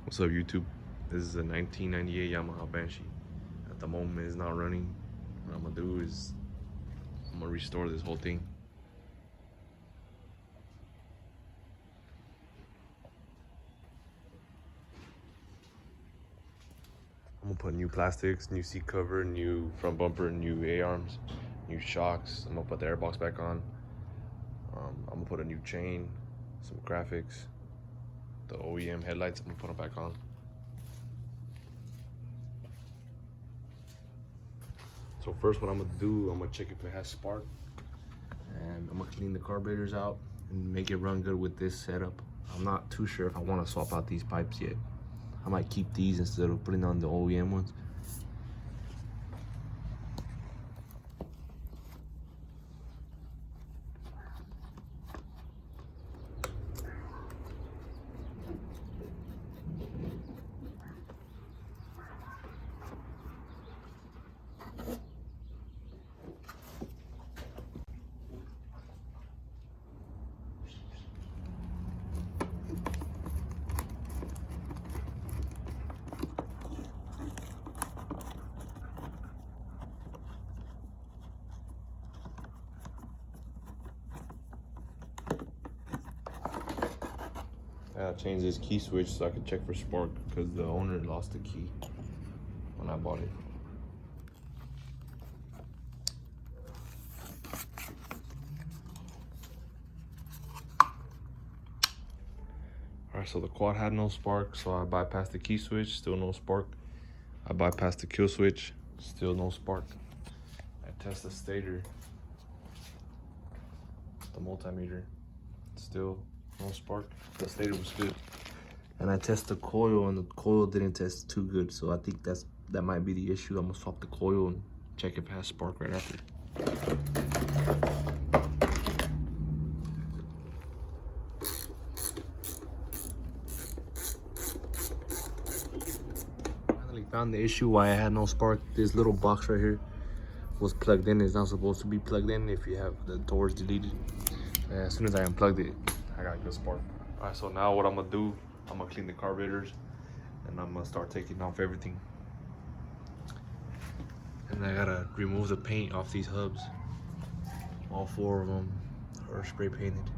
What's up, YouTube? This is a 1998 Yamaha Banshee. At the moment, it's not running. What I'm gonna do is I'm gonna restore this whole thing. I'm gonna put new plastics, new seat cover, new front bumper, new A-arms, new shocks. I'm gonna put the airbox back on. I'm gonna put a new chain, some graphics, the OEM headlights. I'm gonna put them back on. So first, what I'm gonna do, I'm gonna check if it has spark, and I'm gonna clean the carburetors out and make it run good with this setup. I'm not too sure if I want to swap out these pipes yet. I might keep these instead of putting on the OEM ones. I changed this key switch so I could check for spark because the owner lost the key when I bought it. Alright, so the quad had no spark, so I bypassed the key switch, still no spark. I bypassed the kill switch, still no spark. I test the stator, the multimeter, still no spark. The stator was good. And I test the coil, and the coil didn't test too good, so I think that might be the issue. I'm gonna swap the coil and check if it has spark right after. Finally found the issue why I had no spark. This little box right here was plugged in. It's not supposed to be plugged in if you have the doors deleted. And as soon as I unplugged it, I got a good spark. All right, so now what I'm gonna do, I'm gonna clean the carburetors and I'm gonna start taking off everything. And I gotta remove the paint off these hubs. All four of them are spray painted.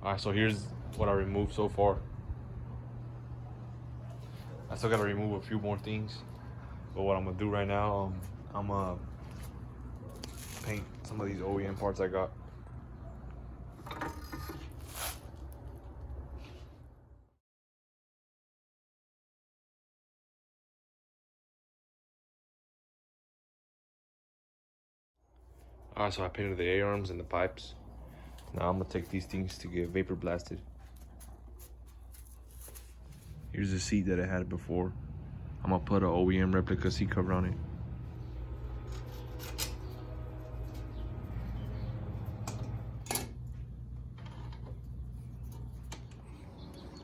All right, so here's what I removed so far. I still gotta remove a few more things, but what I'm gonna do right now, I'm gonna paint some of these OEM parts I got. Alright, so I painted the A-arms and the pipes. Now I'm gonna take these things to get vapor blasted. Here's the seat that I had before. I'm gonna put an OEM replica seat cover on it.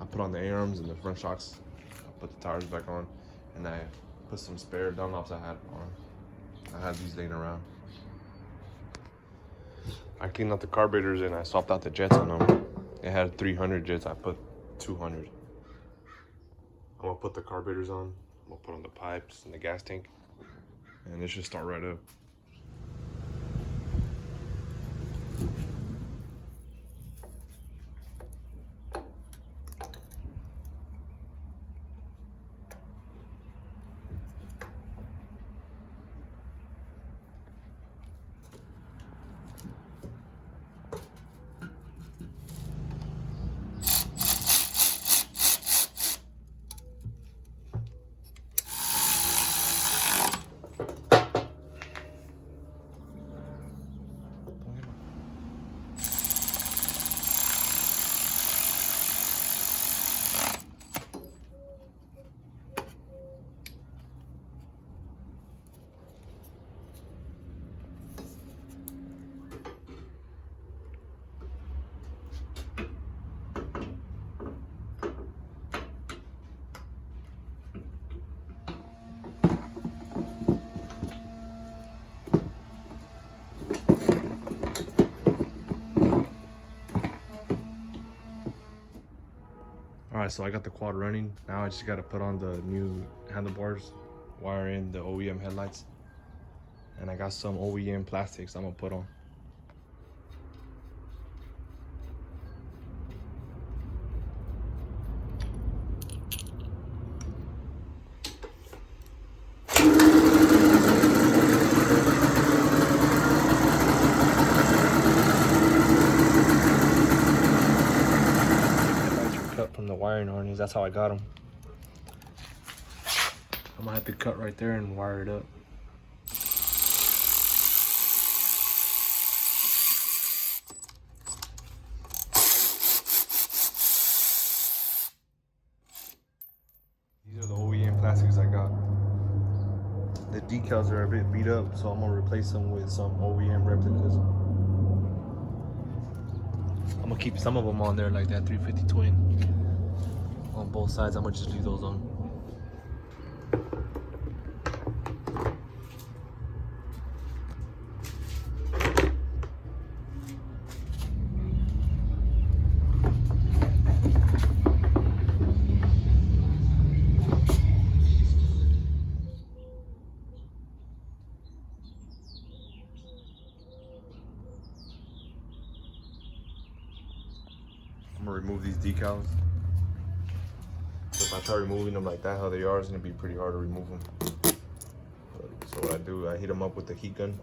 I put on the A-arms and the front shocks. I put the tires back on, and I put some spare Dunlops I had on. I had these laying around. I cleaned out the carburetors and I swapped out the jets on them. It had 300 jets, I put 200. I'm gonna put the carburetors on. I'm gonna put on the pipes and the gas tank, and it should start right up. Alright, so I got the quad running. Now I just gotta put on the new handlebars, wire in the OEM headlights, and I got some OEM plastics I'm gonna put on. From the wiring harness, that's how I got them. I'm gonna have to cut right there and wire it up. These are the OEM plastics I got. The decals are a bit beat up, so I'm gonna replace them with some OEM replicas. I'm gonna keep some of them on there, like that 350 twin. On both sides, I'm gonna just leave those on. I'm gonna remove these decals. So if I try removing them like that, how they are, it's gonna be pretty hard to remove them. So what I do, I hit them up with the heat gun,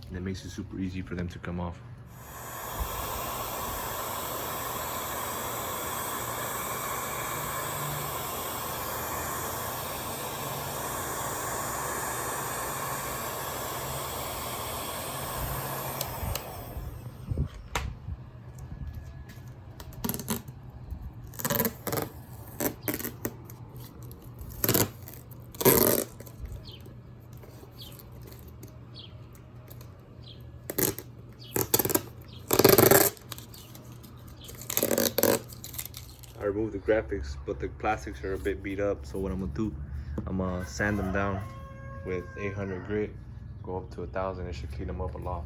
and it makes it super easy for them to come off. I removed the graphics, but the plastics are a bit beat up. So what I'm gonna do, I'm gonna sand them down with 800 grit, go up to 1,000. It should clean them up a lot.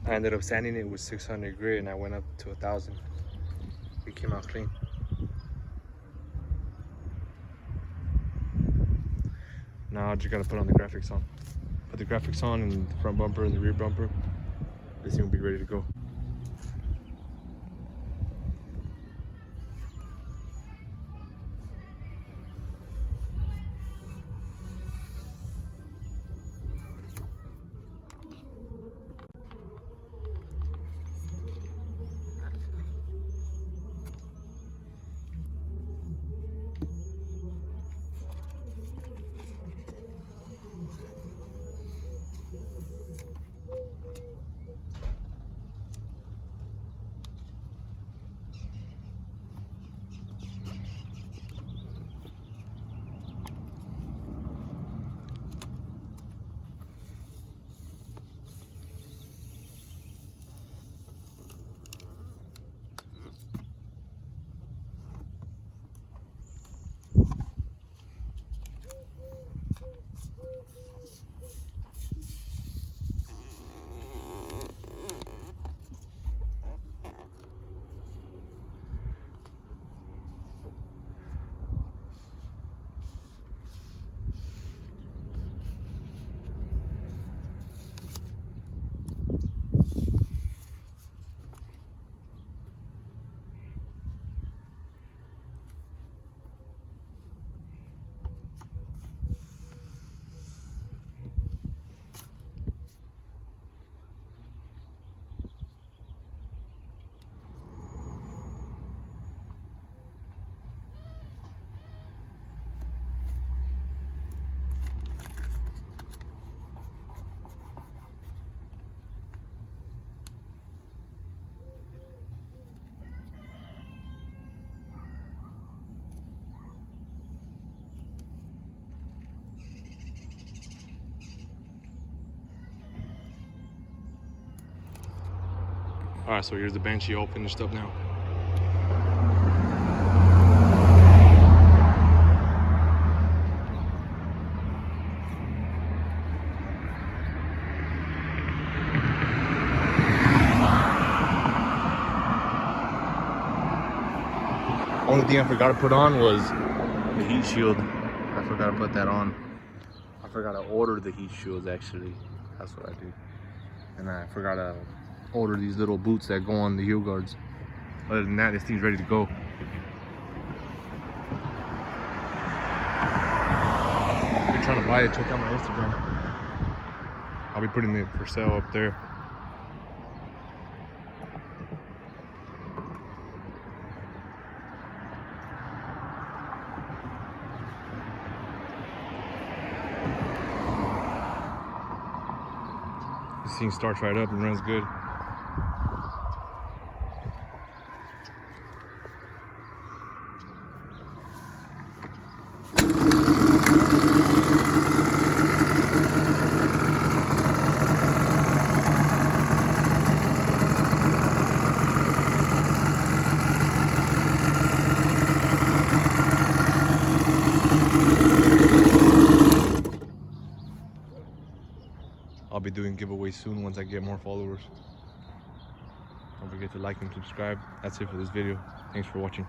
I ended up sanding it with 600 grit, and I went up to 1,000. It came out clean. Now I just gotta put on the graphics on. Put the graphics on and the front bumper and the rear bumper. This thing will be ready to go. All right, so here's the Banshee all finished up now. Only thing I forgot to put on was the heat shield. I forgot to put that on. I forgot to order the heat shields actually. That's what I did. And I forgot to order these little boots that go on the heel guards. Other than that, this thing's ready to go. If you're trying to buy it, check out my Instagram. I'll be putting it for sale up there. This thing starts right up and runs good. I'll be doing giveaways soon once I get more followers. Don't forget to like and subscribe. That's it for this video. Thanks for watching.